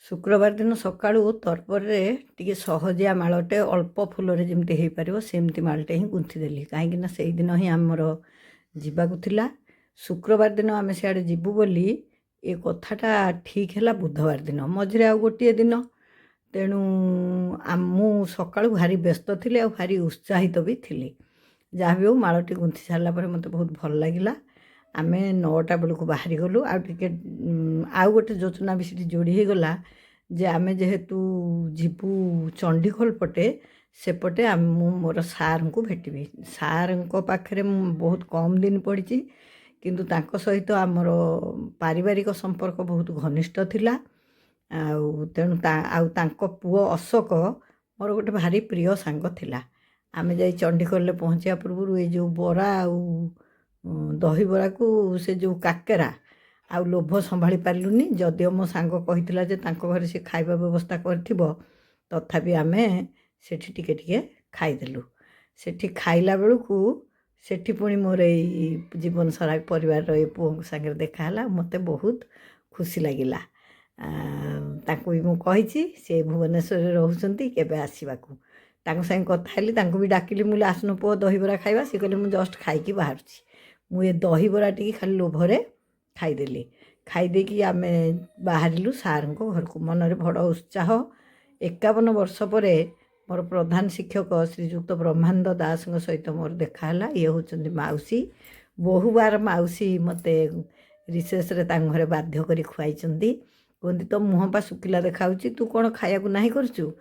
शुक्रवार दिन सकाळୁ तर्परे टिके सहजिया मालटे अल्प फुलरे जमी हो पार सेमती मालटे ही गुंथिदेली कहीं से दिन ही आमर जावाकला शुक्रवार दिन आम सियाड़े जीवु बोली ए कथाटा ठीक है बुधवार दिन मझे आ गोटे दिन तेणु मु सकाळु भारी व्यस्त थी आ भारी उत्साहित भी थी जहाँ भी हो मालटी गुंथि सारापर मत बहुत भल लगे आम 9टा बेलू बाहरी गलु आउ गोटे योजना भी सीटी जोड़ी हो गला जे आमे जेहेतु जीवु चंडीखोल पटे सेपटे मोर सार को भेटबी सार पाखे बहुत कम दिन पड़ी किंतु तांको सहित आमर पारिवारिक संपर्क बहुत घनिष्ठ थिला तेणु तांको पुओ अशोक मोर गोटे भारी प्रिय सांग थिला आमे जाई चंडीखोल पहुँचा पूर्व ये जो बरा दही बरा को से जो काकेरा आ लोभ संभाली पार्लुनी जदिओ मो सांग कही जे तांको घरे से खाइबा व्यवस्था करथिबो तथापि आमे सेठी टिके टिके खाइदेलु सेठी खाइला बेलू सेठी पुणी मोर जीवन सारा परिवार पुओ सागर देखाला मते बहुत खुशी लगिला तांको भी मुझे सी भुवनेश्वर रोचंती केबे आसवाकू तांको संगे कथा हेली तांको भी डाकिली मुझे आसनु पुओ दहीबरा खाइबा सी कहले मु जस्ट खाइकी बाहरुची मु ये दहीबरा टी खाली लोभरे खाइदेली खाईदेकी आम बाहरिलु सार घर को मनरे बड़ उत्साह 51 वर्ष पर मोर प्रधान शिक्षक श्रीजुक्त ब्रह्मानंद दास सहित मोर देखाला ये होचंदी माउसी बहु बार माउसी मते रिसेस रे तांग घरे बाध्य करी खुआइचंदी कहती तो मुँह पा सुखिला देखा तू कौन खाया नहीं करचु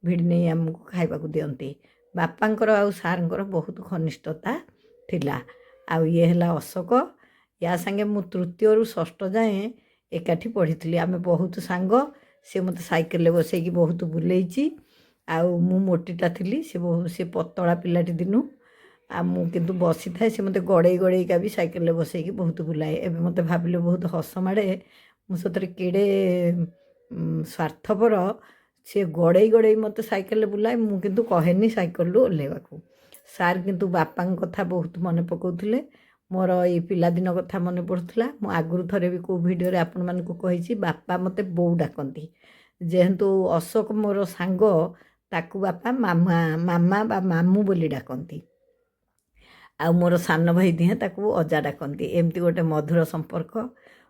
भिड़ नहीं आमको खाइबा दियंती बापांकर आउ सारंकर बहुत घनिष्ठता थिला आउ ये हला अशोक या संगे मु तृतीय रु षष्ठ जाए एकाठी पढ़ी थी आम बहुत सांग सी मत साइकेल बसैकी बहुत बुलेची आउ मु मोटीटा थी से पतला पिलाटी दिनु आ मु किंतु बसी थाए से मत गड़े गड़ेका भी साइकेल बसैकी बहुत बुलाए एवं मत भाविले बहुत हस माड़े मु सतरे केड़े स्वार्थपर सी गड़े गड़े मत साइकेल बुलाए मु किंतु कहेनी साइकेल ओह्लैवाकू सार किंतु बापा कथा बहुत मन पकाउथिले मोर ये पिलादिन कथा मन पड़ूला मु आगुरी थरे भी को भिडियो आपण मानक कही बापा मते बोउ डाकती जेहेतु अशोक मोर सांग ताकू बापा मामा मामा बा मामू बोली डाकती आ मोर सान भाई दिहे ताकू अजा डाकती एमती गोटे मधुर संपर्क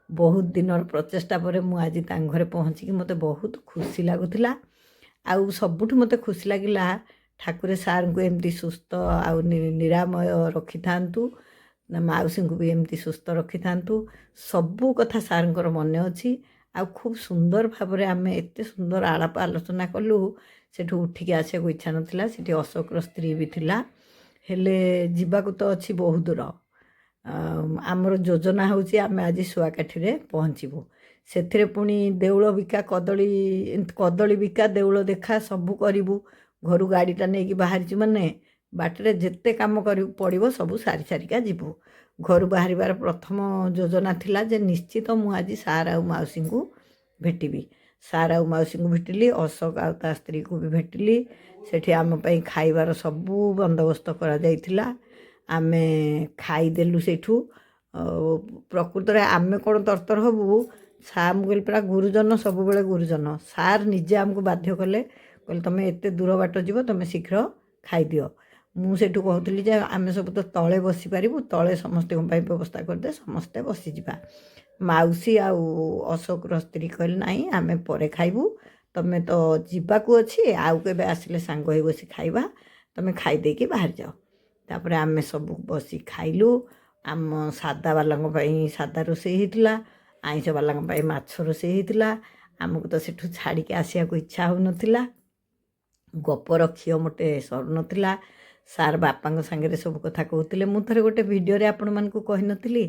बहुत दिन प्रचेष्टा पर मु आज घरे पहुँचिकी मते बहुत खुशी लगुला आउ सबुठ मते खुशी लगिला ठाकुर सार को एमती सुस्थ आउ निरामय रखि थांतु माउसी को भी एमती सुस्थ रखि थांतु सबू कथा सारंकर मन अच्छी आ खूब सुंदर भाव आम एत सुंदर आलाप आलोचना कलु सेठू उठिकी आसिया इच्छा नाला से अशोकर स्त्री भी थिला हेले जीवाकू तो अच्छी बहुत दूर आमर योजना होची आम आज सुआकाठी पहुँचबू से पुणी देउल बिका कदली बिका देउल देखा सबू करूँ घर गाड़ीटा नहीं बाहरी मैंने बाटरे जिते कम कर पड़ो सबू सारी सारिका जीवु घर बाहर प्रथम योजना थिला जे निश्चित मु आज सार आ मौसी को भेटबी सार आ मौसी को भेटिली अशोक आ स्त्री को भी भेटिली सेठी आम पई खाइबार सबू बंदोबस्त करा जाइथिला आमे खाईदेलु सेठू प्रकृत में आमे कौन तरतर हबू सार मुझे पूरा गुरुजन सब बेले गुरुजन सार निजे आमको बाध्य कले कहले तुम एत दूर बाट जीव तुम शीघ्र खाईदियो मुझे कहती जे आम सब तो तले बसी पारू तले समस्त व्यवस्था करदे समस्ते बसीजा मौसी अशोकर स्त्री कहले नाई आम पर खाइबू तुम्हें तो जीवाकू अच्छी आउ के आसिले सांग हो बसी खाइबा तुम खाईदेकी बाहर जाओ तापर आम सब बसी खाइलु आम सादा वाला सादा रोषे होता आईस वाला माछ रोषे होता आमको तो सेठू छाड़ी आसिया को इच्छा हो नाला गपर खीओ मोटे सर नाला सार बापा सांगे सब कथा कहते मुझे गोटे भिडियो आपण मानक कही नी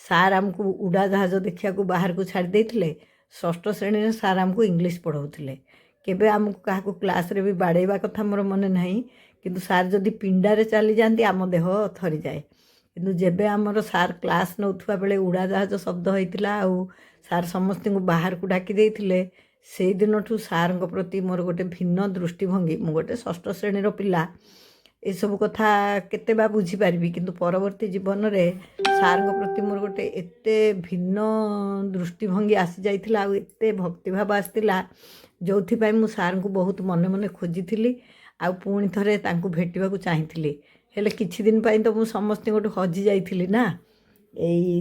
सार आमको उड़ा जहाज देखा बाहर को छाड़ी देते षष्ठ श्रेणी सार आमको इंग्लीश पढ़ाऊले केबे आमको क्या क्लास रे भी बाड़ेवा कथा मोर मन नहीं किंतु सार जदि पिंडारे चली जाती आम देह थरी जाए किंतु जेबे आमर सार क्लास नौथुआ बेले उड़ा जहाज शब्द होता आउ सार समस्त को बाहर को डाकी देते से दिन ठू सार प्रति मोर गोटे भिन्न दृष्टिभंगी मु गोटे षष्ठ श्रेणी पिला ଏସବୁ କଥା କେତେ ବା ବୁଝିପାରିବି, କିନ୍ତୁ ପରବର୍ତ୍ତୀ ଜୀବନରେ ସାର୍ଙ୍କ ପ୍ରତି ମୋର ଗୋଟେ ଏତେ ଭିନ୍ନ ଦୃଷ୍ଟିଭଙ୍ଗୀ ଆସିଯାଇଥିଲା ଆଉ ଏତେ ଭକ୍ତିଭାବ ଆସିଥିଲା, ଯେଉଁଥିପାଇଁ ମୁଁ ସାର୍ଙ୍କୁ ବହୁତ ମନେ ମନେ ଖୋଜିଥିଲି ଆଉ ପୁଣି ଥରେ ତାଙ୍କୁ ଭେଟିବାକୁ ଚାହିଁଥିଲି। ହେଲେ କିଛି ଦିନ ପାଇଁ ତ ମୁଁ ସମସ୍ତଙ୍କଠୁ ହଜି ଯାଇଥିଲି ନା। ଏଇ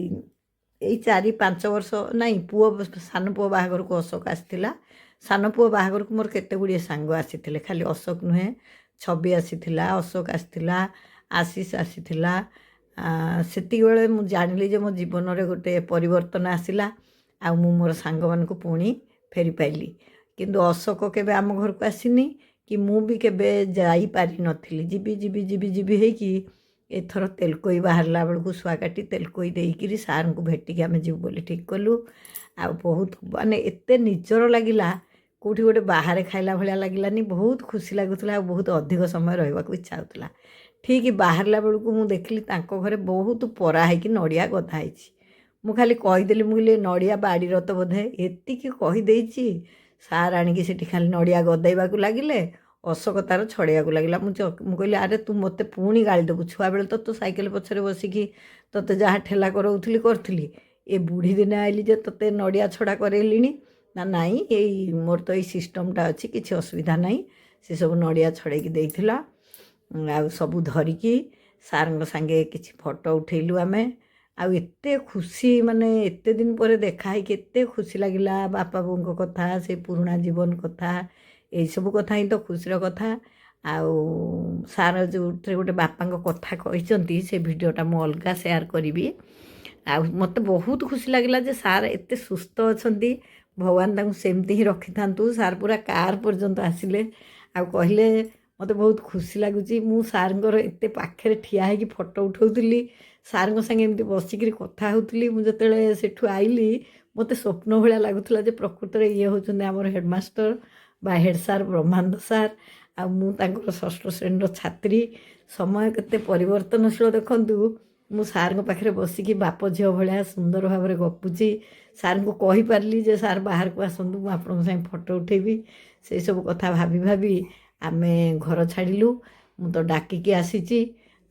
ଏଇ 4-5 ବର୍ଷ ନାଇଁ, ସାନ ପୁଅ ବାହାଘରକୁ ଅଶୋକ ଆସିଥିଲା। ସାନ ପୁଅ ବାହାଘରକୁ ମୋର କେତେ ଗୁଡ଼ିଏ ସାଙ୍ଗ ଆସିଥିଲେ, ଖାଲି ଅଶୋକ ନୁହେଁ, ଛବି ଆସିଥିଲା, ଅଶୋକ ଆସିଥିଲା, ଆଶିଷ ଆସିଥିଲା। ସେତିକିବେଳେ ମୁଁ ଜାଣିଲି ଯେ ମୋ ଜୀବନରେ ଗୋଟେ ପରିବର୍ତ୍ତନ ଆସିଲା ଆଉ ମୁଁ ମୋର ସାଙ୍ଗମାନଙ୍କୁ ପୁଣି ଫେରି ପାଇଲି। କିନ୍ତୁ ଅଶୋକ କେବେ ଆମ ଘରକୁ ଆସିନି କି ମୁଁ ବି କେବେ ଯାଇପାରିନଥିଲି। ଯିବି ଯିବି ଯିବି ଯିବି ହେଇକି ଏଥର ତେଲକୋଇ ବାହାରିଲା ବେଳକୁ ଶୁଆକାଟି ତେଲକୋଇ ଦେଇକିରି ସାର୍ଙ୍କୁ ଭେଟିକି ଆମେ ଯିବୁ ବୋଲି ଠିକ୍ କଲୁ। ଆଉ ବହୁତ ମାନେ ଏତେ ନିଜର ଲାଗିଲା, କେଉଁଠି ଗୋଟେ ବାହାରେ ଖାଇଲା ଭଳିଆ ଲାଗିଲାନି, ବହୁତ ଖୁସି ଲାଗୁଥିଲା ଆଉ ବହୁତ ଅଧିକ ସମୟ ରହିବାକୁ ଇଚ୍ଛା ହେଉଥିଲା। ଠିକ୍ ବାହାରିଲା ବେଳକୁ ମୁଁ ଦେଖିଲି ତାଙ୍କ ଘରେ ବହୁତ ପରା ହେଇକି ନଡ଼ିଆ ଗଦା ହେଇଛି। ମୁଁ ଖାଲି କହିଦେଲି, ମୁଁ କହିଲି ନଡ଼ିଆ ବାଡ଼ିର ତ ବୋଧେ, ଏତିକି କହିଦେଇଛି ସାର୍ ଆଣିକି ସେଠି ଖାଲି ନଡ଼ିଆ ଗଦେଇବାକୁ ଲାଗିଲେ। ଅଶୋକ ତାର ଛଡ଼େଇବାକୁ ଲାଗିଲା। ମୁଁ କହିଲି ଆରେ ତୁ ମୋତେ ପୁଣି ଗାଳି ଦେବୁ, ଛୁଆବେଳେ ତ ତୁ ସାଇକେଲ ପଛରେ ବସିକି ତୋତେ ଯାହା ଠେଲା କରଉଥିଲି କରୁଥିଲି, ଏ ବୁଢ଼ୀ ଦିନେ ଆଇଲି ଯେ ତୋତେ ନଡ଼ିଆ ଛଡ଼ା କରେଇଲିଣି ନା ନାଇଁ, ଏଇ ମୋର ତ ଏଇ ସିଷ୍ଟମ୍ଟା ଅଛି, କିଛି ଅସୁବିଧା ନାହିଁ। ସେସବୁ ନଡ଼ିଆ ଛଡ଼େଇକି ଦେଇଥିଲା। ଆଉ ସବୁ ଧରିକି ସାର୍ଙ୍କ ସାଙ୍ଗେ କିଛି ଫଟୋ ଉଠେଇଲୁ ଆମେ। ଆଉ ଏତେ ଖୁସି, ମାନେ ଏତେ ଦିନ ପରେ ଦେଖା ହେଇକି ଏତେ ଖୁସି ଲାଗିଲା। ବାପା ବୋଉଙ୍କ କଥା, ସେ ପୁରୁଣା ଜୀବନ କଥା, ଏଇସବୁ କଥା ହିଁ ତ ଖୁସିର କଥା। ଆଉ ସାର୍ ଯେଉଁଥିରେ ଗୋଟେ ବାପାଙ୍କ କଥା କହିଛନ୍ତି, ସେ ଭିଡ଼ିଓଟା ମୁଁ ଅଲଗା ସେୟାର କରିବି। ଆଉ ମୋତେ ବହୁତ ଖୁସି ଲାଗିଲା ଯେ ସାର୍ ଏତେ ସୁସ୍ଥ ଅଛନ୍ତି, ଭଗବାନ ତାଙ୍କୁ ସେମିତି ହିଁ ରଖିଥାନ୍ତୁ। ସାର୍ ପୁରା କାର୍ ପର୍ଯ୍ୟନ୍ତ ଆସିଲେ ଆଉ କହିଲେ ମୋତେ ବହୁତ ଖୁସି ଲାଗୁଛି, ମୁଁ ସାର୍ଙ୍କର ଏତେ ପାଖରେ ଠିଆ ହେଇକି ଫଟୋ ଉଠାଉଥିଲି, ସାର୍ଙ୍କ ସାଙ୍ଗେ ଏମିତି ବସିକିରି କଥା ହେଉଥିଲି। ମୁଁ ଯେତେବେଳେ ସେଠୁ ଆଇଲି ମୋତେ ସ୍ୱପ୍ନ ଭଳିଆ ଲାଗୁଥିଲା ଯେ ପ୍ରକୃତରେ ଇଏ ହେଉଛନ୍ତି ଆମର ହେଡ଼ମାଷ୍ଟର ବା ହେଡ଼୍ ସାର୍ ବ୍ରହ୍ମାନନ୍ଦ ସାର୍, ଆଉ ମୁଁ ତାଙ୍କର 6ଠ ଶ୍ରେଣୀର ଛାତ୍ରୀ। ସମୟ କେତେ ପରିବର୍ତ୍ତନଶୀଳ ଦେଖନ୍ତୁ। ମୁଁ ସାର୍ଙ୍କ ପାଖରେ ବସିକି ବାପ ଝିଅ ଭଳିଆ ସୁନ୍ଦର ଭାବରେ ଗପୁଛି। ସାର୍ଙ୍କୁ କହିପାରିଲି ଯେ ସାର୍ ବାହାରକୁ ଆସନ୍ତୁ, ମୁଁ ଆପଣଙ୍କ ସାଙ୍ଗେ ଫଟୋ ଉଠେଇବି। ସେସବୁ କଥା ଭାବି ଭାବି ଆମେ ଘର ଛାଡ଼ିଲୁ। ମୁଁ ତ ଡାକିକି ଆସିଛି।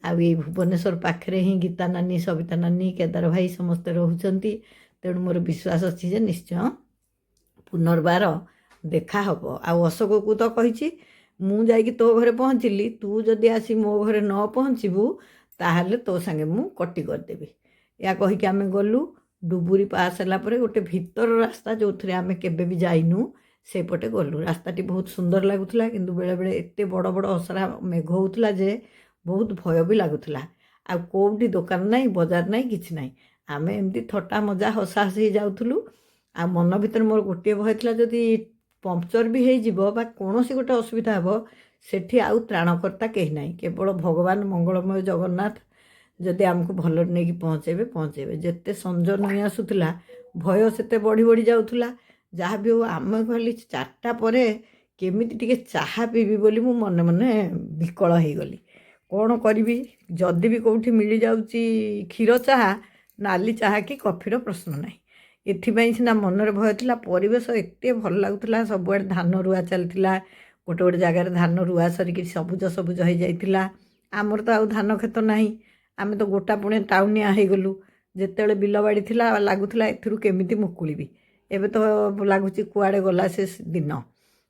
ଆଉ ଏଇ ଭୁବନେଶ୍ୱର ପାଖରେ ହିଁ ଗୀତା ନାନୀ, ସବିତା ନାନୀ, କେଦାର ଭାଇ ସମସ୍ତେ ରହୁଛନ୍ତି। ତେଣୁ ମୋର ବିଶ୍ୱାସ ଅଛି ଯେ ନିଶ୍ଚୟ ପୁନର୍ବାର ଦେଖା ହେବ। ଆଉ ଅଶୋକକୁ ତ କହିଛି, ମୁଁ ଯାଇକି ତୋ ଘରେ ପହଞ୍ଚିଲି, ତୁ ଯଦି ଆସି ମୋ ଘରେ ନ ପହଞ୍ଚିବୁ ତାହେଲେ ତୋ ସାଙ୍ଗେ ମୁଁ କଟି କରିଦେବି। ଏହା କହିକି ଆମେ ଗଲୁ। ଡୁବୁରି ପାସ୍ ହେଲା ପରେ ଗୋଟେ ଭିତର ରାସ୍ତା, ଯେଉଁଥିରେ ଆମେ କେବେ ବି ଯାଇନୁ, ସେପଟେ ଗଲୁ। ରାସ୍ତାଟି ବହୁତ ସୁନ୍ଦର ଲାଗୁଥିଲା, କିନ୍ତୁ ବେଳେବେଳେ ଏତେ ବଡ଼ ବଡ଼ ଅସରା ମେଘ ହେଉଥିଲା ଯେ ବହୁତ ଭୟ ବି ଲାଗୁଥିଲା। ଆଉ କେଉଁଠି ଦୋକାନ ନାହିଁ, ବଜାର ନାହିଁ, କିଛି ନାହିଁ। ଆମେ ଏମିତି ଥଟ୍ଟା ମଜା ହସାହସି ଯାଉଥିଲୁ। ଆଉ ମନ ଭିତରେ ମୋର ଗୋଟିଏ ଭୟ ଥିଲା, ଯଦି ପଙ୍କଚର୍ ବି ହେଇଯିବ ବା କୌଣସି ଗୋଟେ ଅସୁବିଧା ହେବ, ସେଠି ଆଉ ତ୍ରାଣକର୍ତ୍ତା କେହି ନାହିଁ, କେବଳ ଭଗବାନ ମଙ୍ଗଳମୟ ଜଗନ୍ନାଥ ଯଦି ଆମକୁ ଭଲରେ ନେଇକି ପହଞ୍ଚେଇବେ। ଯେତେ ସଞ୍ଜ ନଇଁ ଆସୁଥିଲା, ଭୟ ସେତେ ବଢ଼ି ବଢ଼ି ଯାଉଥିଲା। ଯାହା ବି ହେଉ ଆମେ କହିଲି 4ଟା ପରେ କେମିତି ଟିକେ ଚାହା ପିଇବି ବୋଲି ମୁଁ ମନେ ମନେ ବିକଳ ହେଇଗଲି। କ'ଣ କରିବି, ଯଦି ବି କେଉଁଠି ମିଳିଯାଉଛି କ୍ଷୀର ଚାହା, ନାଲି ଚାହା କି କଫିର ପ୍ରଶ୍ନ ନାହିଁ। ଏଥିପାଇଁ ସିନା ମନରେ ଭୟ ଥିଲା। ପରିବେଶ ଏତେ ଭଲ ଲାଗୁଥିଲା, ସବୁଆଡ଼େ ଧାନ ରୁଆ ଚାଲିଥିଲା। ଗୋଟେ ଗୋଟେ ଜାଗାରେ ଧାନ ରୁଆ ସରିକି ସବୁଜ ସବୁଜ ହେଇଯାଇଥିଲା। ଆମର ତ ଆଉ ଧାନ କ୍ଷେତ ନାହିଁ, ଆମେ ତ ଗୋଟା ପୁଣି ଟାଉନିଆ ହେଇଗଲୁ। ଯେତେବେଳେ ବିଲବାଡ଼ି ଥିଲା ଲାଗୁଥିଲା ଏଥିରୁ କେମିତି ମୁକୁଳିବି, ଏବେ ତ ଲାଗୁଛି କୁଆଡ଼େ ଗଲା ସେ ଦିନ।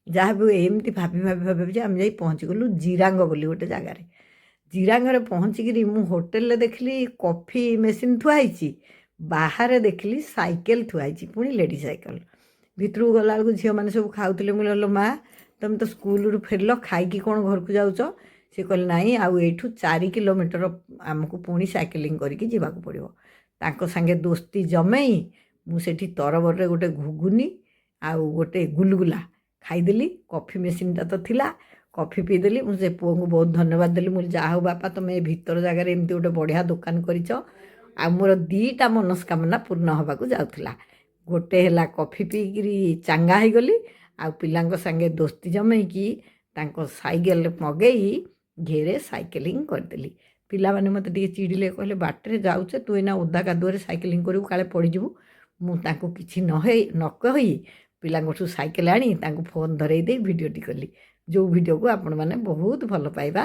ଯାହା ବି ଏମିତି ଭାବି ଭାବି ଭାବି ଯେ ଆମେ ଯାଇ ପହଞ୍ଚିଗଲୁ ଜିରାଙ୍ଗ ବୋଲି ଗୋଟେ ଜାଗାରେ। ଜିରାଙ୍ଗରେ ପହଞ୍ଚିକିରି ମୁଁ ହୋଟେଲରେ ଦେଖିଲି କଫି ମେସିନ୍ ଥୁଆ ହେଇଛି, ବାହାରେ ଦେଖିଲି ସାଇକେଲ ଥୁଆ ହେଇଛି, ପୁଣି ଲେଡ଼ି ସାଇକେଲ। ଭିତରକୁ ଗଲାବେଳକୁ ଝିଅମାନେ ସବୁ ଖାଉଥିଲେ। ମୁଁ କହିଲି ମା, ତୁମେ ତ ସ୍କୁଲରୁ ଫେରିଲ, ଖାଇକି କ'ଣ ଘରକୁ ଯାଉଛ? ସେ କହିଲେ ନାଇଁ, ଆଉ ଏଇଠୁ 4 କିଲୋମିଟର ଆମକୁ ପୁଣି ସାଇକେଲିଂ କରିକି ଯିବାକୁ ପଡ଼ିବ। ତାଙ୍କ ସାଙ୍ଗେ ଦୋସ୍ତି ଜମେଇ ମୁଁ ସେଠି ତରବରରେ ଗୋଟେ ଘୁଗୁନି ଆଉ ଗୋଟେ ଗୁଲଗୁଲା ଖାଇଦେଲି। କଫି ମେସିନ୍ଟା ତ ଥିଲା, କଫି ପିଇଦେଲି। ମୁଁ ସେ ପୁଅଙ୍କୁ ବହୁତ ଧନ୍ୟବାଦ ଦେଲି। ମୁଁ ଯାହା ହଉ ବାପା, ତୁମେ ଏ ଭିତର ଜାଗାରେ ଏମିତି ଗୋଟେ ବଢ଼ିଆ ଦୋକାନ କରିଛ। ଆଉ ମୋର 2ଟା ମନସ୍କାମନା ପୂର୍ଣ୍ଣ ହେବାକୁ ଯାଉଥିଲା। ଗୋଟେ ହେଲା କଫି ପିଇକିରି ଚାଙ୍ଗା ହେଇଗଲି, ଆଉ ପିଲାଙ୍କ ସାଙ୍ଗେ ଦୋସ୍ତି ଜମେଇକି ତାଙ୍କ ସାଇକେଲ ମଗେଇ ଘେରେ ସାଇକେଲିଂ କରିଦେଲି। ପିଲାମାନେ ମୋତେ ଟିକେ ଚିଡ଼ିଲେ, କହିଲେ ବାଟରେ ଯାଉଛେ, ତୁ ଏଇନା ଓଦା କାଦୁଅରେ ସାଇକେଲିଂ କରିବୁ, କାଳେ ପଡ଼ିଯିବୁ। ମୁଁ ତାଙ୍କୁ କିଛି ନ କହି ପିଲାଙ୍କଠୁ ସାଇକେଲ ଆଣି ତାଙ୍କୁ ଫୋନ୍ ଧରେଇ ଦେଇ ଭିଡ଼ିଓଟି କଲି, ଯେଉଁ ଭିଡ଼ିଓକୁ ଆପଣମାନେ ବହୁତ ଭଲ ପାଇବା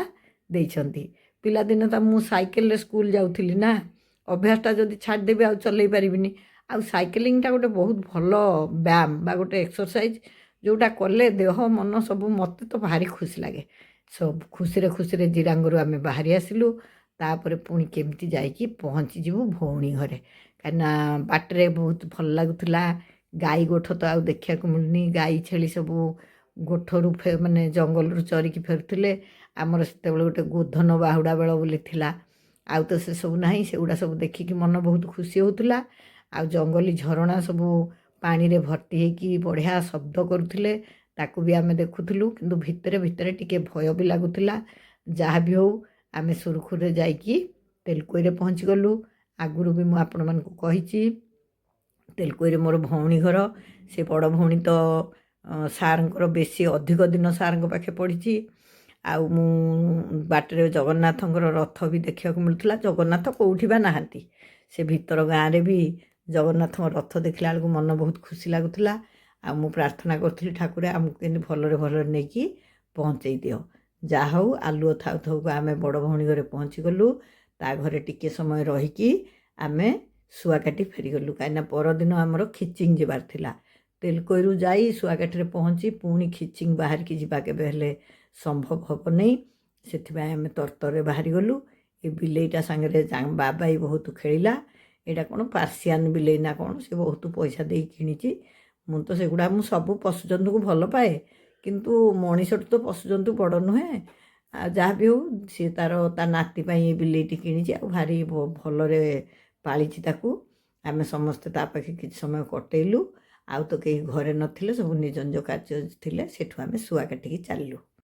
ଦେଇଛନ୍ତି। ପିଲାଦିନେ ତ ମୁଁ ସାଇକେଲରେ ସ୍କୁଲ ଯାଉଥିଲି ନା, ଅଭ୍ୟାସଟା ଯଦି ଛାଡ଼ିଦେବି ଆଉ ଚଲେଇ ପାରିବିନି। ଆଉ ସାଇକେଲିଂଟା ଗୋଟେ ବହୁତ ଭଲ ବ୍ୟାୟାମ ବା ଗୋଟେ ଏକ୍ସରସାଇଜ୍, ଯେଉଁଟା କଲେ ଦେହ ମନ ସବୁ, ମୋତେ ତ ଭାରି ଖୁସି ଲାଗେ। ସବୁ ଖୁସିରେ ଖୁସିରେ ଜିରାଙ୍ଗରୁ ଆମେ ବାହାରି ଆସିଲୁ। ତାପରେ ପୁଣି କେମିତି ଯାଇକି ପହଞ୍ଚିଯିବୁ ଭଉଣୀ ଘରେ, କାହିଁକିନା ବାଟରେ ବହୁତ ଭଲ ଲାଗୁଥିଲା। ଗାଈ ଗୋଠ ତ ଆଉ ଦେଖିବାକୁ ମିଳୁନି, ଗାଈ ଛେଳି ସବୁ ଗୋଠରୁ ମାନେ ଜଙ୍ଗଲରୁ ଚରିକି ଫେରୁଥିଲେ। ଆମର ସେତେବେଳେ ଗୋଟେ ଗୋଧନ ବାହୁଡ଼ା ବେଳ ବୋଲି ଥିଲା, ଆଉ ତ ସେସବୁ ନାହିଁ। ସେଗୁଡ଼ା ସବୁ ଦେଖିକି ମନ ବହୁତ ଖୁସି ହେଉଥିଲା। ଆଉ ଜଙ୍ଗଲୀ ଝରଣା ସବୁ ପାଣିରେ ଭର୍ତ୍ତି ହେଇକି ବଢ଼ିଆ ଶବ୍ଦ କରୁଥିଲେ, ତାକୁ ବି ଆମେ ଦେଖୁଥିଲୁ। କିନ୍ତୁ ଭିତରେ ଭିତରେ ଟିକେ ଭୟ ବି ଲାଗୁଥିଲା। ଯାହା ବି ହେଉ ଆମେ ସୁରୁଖୁରୁରେ ଯାଇକି ତେଲକୋଇରେ ପହଞ୍ଚିଗଲୁ। ଆଗରୁ ବି ମୁଁ ଆପଣମାନଙ୍କୁ କହିଛି, ତେଲକୋଇରେ ମୋର ଭଉଣୀ ଘର। ସେ ବଡ଼ ଭଉଣୀ ତ ସାର୍ଙ୍କର ବେଶୀ ଅଧିକ ଦିନ ସାର୍ଙ୍କ ପାଖେ ପଢ଼ିଛି। ଆଉ ମୁଁ ବାଟରେ ଜଗନ୍ନାଥଙ୍କର ରଥ ବି ଦେଖିବାକୁ ମିଳୁଥିଲା। ଜଗନ୍ନାଥ କେଉଁଠି ବା ନାହାନ୍ତି, ସେ ଭିତର ଗାଁରେ ବି ଜଗନ୍ନାଥଙ୍କ ରଥ ଦେଖିଲା ବେଳକୁ ମନ ବହୁତ ଖୁସି ଲାଗୁଥିଲା। ଆଉ ମୁଁ ପ୍ରାର୍ଥନା କରୁଥିଲି, ଠାକୁରେ ଆମକୁ କେମିତି ଭଲରେ ଭଲରେ ନେଇକି ପହଞ୍ଚେଇ ଦିଅ। ଯାହା ହେଉ ଆଲୁଅ ଥାଉ ଥାଉକୁ ଆମେ ବଡ଼ ଭଉଣୀ ଘରେ ପହଞ୍ଚିଗଲୁ। ତା ଘରେ ଟିକେ ସମୟ ରହିକି ଆମେ ଶୁଆକାଟି ଫେରିଗଲୁ, କାହିଁକିନା ପରଦିନ ଆମର ଖିଚିଙ୍ଗ ଯିବାର ଥିଲା। ତେଲକୋଇରୁ ଯାଇ ଶୁଆକାଟିରେ ପହଞ୍ଚି ପୁଣି ଖିଚିଙ୍ଗ ବାହାରିକି ଯିବା କେବେ ହେଲେ ସମ୍ଭବ ହେବ ନାହିଁ। ସେଥିପାଇଁ ଆମେ ତରତରରେ ବାହାରିଗଲୁ। ଏ ବିଲେଇଟା ସାଙ୍ଗରେ ବାବାଇ ବହୁତ ଖେଳିଲା। ଏଇଟା କ'ଣ ପାର୍ସିଆନ୍ ବିଲେଇ ନା କ'ଣ, ସେ ବହୁତ ପଇସା ଦେଇ କିଣିଛି। ମୁଁ ତ ସେଗୁଡ଼ା, ମୁଁ ସବୁ ପଶୁଜନ୍ତୁକୁ ଭଲ ପାଏ, କିନ୍ତୁ ମଣିଷଠୁ ତ ପଶୁଜନ୍ତୁ ବଡ଼ ନୁହେଁ। ଆଉ ଯାହା ବି ହେଉ ସିଏ ତା ନାତି ପାଇଁ ଏ ବିଲେଇଟି କିଣିଛି, ଆଉ ଭାରି ଭଲରେ ପାଳିଛି ତାକୁ। ଆମେ ସମସ୍ତେ ତା ପାଖେ କିଛି ସମୟ କଟେଇଲୁ। ଆଉ ତ କେହି ଘରେ ନଥିଲେ, ସବୁ ନିଜ ନିଜ କାର୍ଯ୍ୟ ଥିଲେ। ସେଠୁ ଆମେ ଶୁଆ କାଟିକି ଚାଲିଲୁ।